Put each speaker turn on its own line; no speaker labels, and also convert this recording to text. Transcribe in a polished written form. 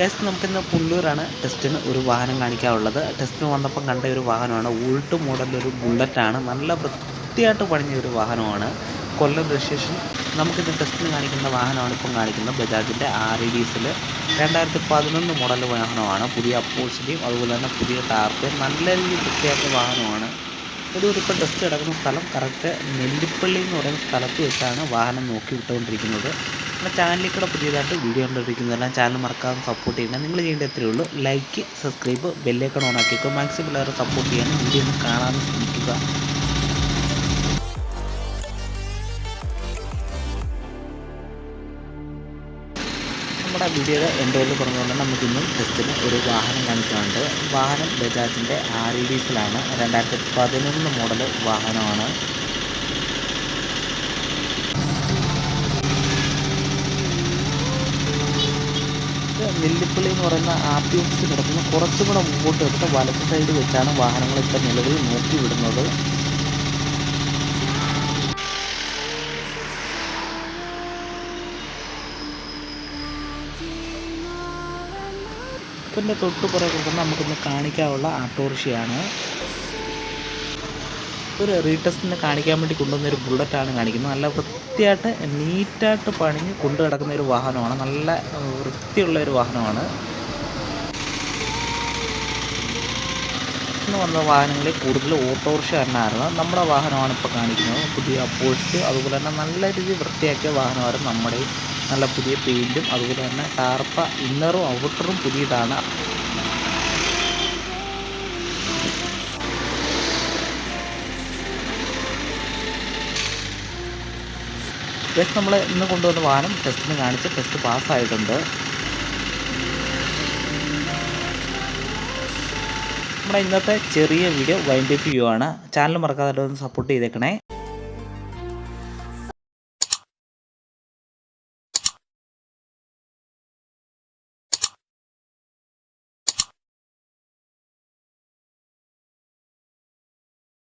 Test നമുക്കിന്ന് പുല്ലൂരാണ് ടെസ്റ്റിന് ഒരു വാഹനം കാണിക്കാനുള്ളത്. ടെസ്റ്റിന് വന്നപ്പം കണ്ട ഒരു വാഹനമാണ് ഓൾട്ട് മോഡലൊരു ബുള്ളറ്റാണ്. നല്ല വൃത്തിയായിട്ട് പണിഞ്ഞ ഒരു വാഹനമാണ്. കൊല്ലം രജിസ്ട്രേഷൻ. നമുക്കിന്ന് ടെസ്റ്റിന് കാണിക്കുന്ന വാഹനമാണ് ഇപ്പം കാണിക്കുന്നത്. ബജാജിൻ്റെ RE-ഡീസൽ 2011 മോഡൽ വാഹനമാണ്. പുതിയ അപ്പോൾസ്റ്ററിയും അതുപോലെ തന്നെ പുതിയ ടാർപ്പയും നല്ല രീതിയിൽ വൃത്തിയാക്കിയ വാഹനമാണ്. ഇപ്പം ടെസ്റ്റ് കിടക്കുന്ന സ്ഥലം കറക്റ്റ് നെല്ലിപ്പള്ളി എന്ന് പറയുന്ന സ്ഥലത്ത് വെച്ചാണ് വാഹനം നോക്കി വിട്ടുകൊണ്ടിരിക്കുന്നത്. നമ്മുടെ ചാനലിൽ കൂടെ പുതിയതായിട്ട് വീഡിയോ കണ്ടിരിക്കുന്നതെല്ലാം ചാനൽ മറക്കാതെ സപ്പോർട്ട് ചെയ്യണം. നിങ്ങൾ ചെയ്യേണ്ട എത്രയേ ഉള്ളൂ, ലൈക്ക്, സബ്സ്ക്രൈബ്, ബെല്ലൈക്കൺ ഓൺ ആക്കിക്കോ. മാക്സിമം എല്ലാവരും സപ്പോർട്ട് ചെയ്യാനും വീഡിയോ ഒന്ന് കാണാനും ശ്രമിക്കുക. നമ്മുടെ വീഡിയോയുടെ എൻഡോയിൽ പറഞ്ഞുകൊണ്ട് നമുക്കിന്നും ടെസ്റ്റിന് ഒരു വാഹനം കാണിക്കാനുണ്ട്. വാഹനം ബജാജിൻ്റെ RE-ഡീസലാണ്. 2011 മോഡൽ വാഹനമാണ്. നെല്ലിപ്പള്ളി എന്ന് പറയുന്ന RT ഓഫീസ് കിടക്കുന്ന കുറച്ചും കൂടെ മുമ്പോട്ട് എടുത്ത് വലത്ത് സൈഡ് വെച്ചാണ് വാഹനങ്ങൾ ഇപ്പോൾ നിലവിൽ നോക്കി വിടുന്നത്. പിന്നെ തൊട്ട് പുറകെ നമുക്കിന്ന് കാണിക്കാനുള്ള ഓട്ടോറിക്ഷയാണ്. ഒരു റീടെസ്റ്റിന് കാണിക്കാൻ വേണ്ടി കൊണ്ടുവന്നൊരു ബുള്ളറ്റാണ് കാണിക്കുന്നത്. നല്ല വൃത്തിയായിട്ട് നീറ്റായിട്ട് പണിഞ്ഞ് കൊണ്ടു കിടക്കുന്ന ഒരു വാഹനമാണ്. നല്ല വൃത്തിയുള്ള ഒരു വാഹനമാണ്. ഇന്ന് വന്ന വാഹനങ്ങളിൽ കൂടുതൽ ഓട്ടോറിക്ഷ തന്നെയായിരുന്നു. നമ്മുടെ വാഹനമാണ് ഇപ്പോൾ കാണിക്കുന്നത്. പുതിയ അപ്പോൾസ്റ്ററി അതുപോലെ തന്നെ നല്ല രീതിയിൽ വൃത്തിയാക്കിയ വാഹനമായിരുന്നു. നമ്മുടെ നല്ല പുതിയ പെയിൻറ്റും അതുപോലെ തന്നെ ടാർപ്പ ഇന്നറും ഔട്ടറും പുതിയതാണ്. നമ്മൾ ഇന്ന് കൊണ്ടുവന്ന വാഹനം ടെസ്റ്റിന് കാണിച്ച് ടെസ്റ്റ് പാസ്സായിട്ടുണ്ട്. നമ്മുടെ ഇന്നത്തെ ചെറിയ വീഡിയോ വൈൻഡപ്പ് ചെയ്യുവാണ്. ചാനൽ മറക്കാതെ ഒന്ന് സപ്പോർട്ട് ചെയ്തേക്കണേ.